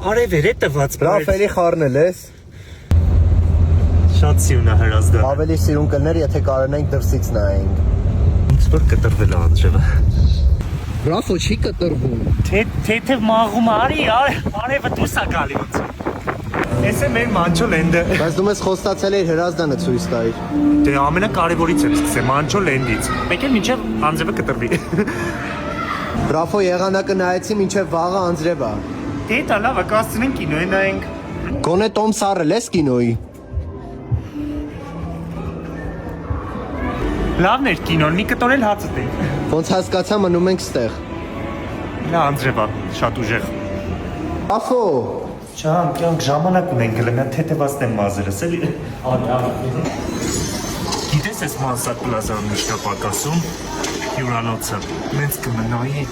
Արևեր է տված Լավ էլի խառնել ես։ Շատ սիրուն է հրազդանը։ Ավելի սիրուն կլներ, եթե կարողանանք դրսից նայենք։ Ոնց որ կտրվել է Անդրևը։ Բրավո, չի կտրվում։ Թեթև մաղում արի, արևը դուրս է գալի ոնց։ Էս է մեր Մանչո Լենդը։ Բայց դու մեզ խոստացել էիր հրազդանը ցույց տայր։ Դե ամենակարևորից եմ սկսել Մանչո Լենդից։ Մեկ էլ մինչև Անդրևը կտրվի։ Բրավո, եղանակը նայեցի մինչև վաղը Անձրև է։ Դե դա լավ է, կասցնենք կինոյի նայենք։ Գոնե Տոմ Սարել ես կինոյի։ Լավն էր կինոն, մի կտորել հացը տենք։ Ոնց հասկացա մնում ենք ստեղ։ Նա Անդրևա, շատ ուժեղ։ Բրավո։ Ջան, կյանք ժամանակ ունենք գլենա թեթևացնեմ մազերս, էլի։ Գիտես ես Մանսարդ պլազան միջնապակասում հյուրանոցը, մենց կմնայի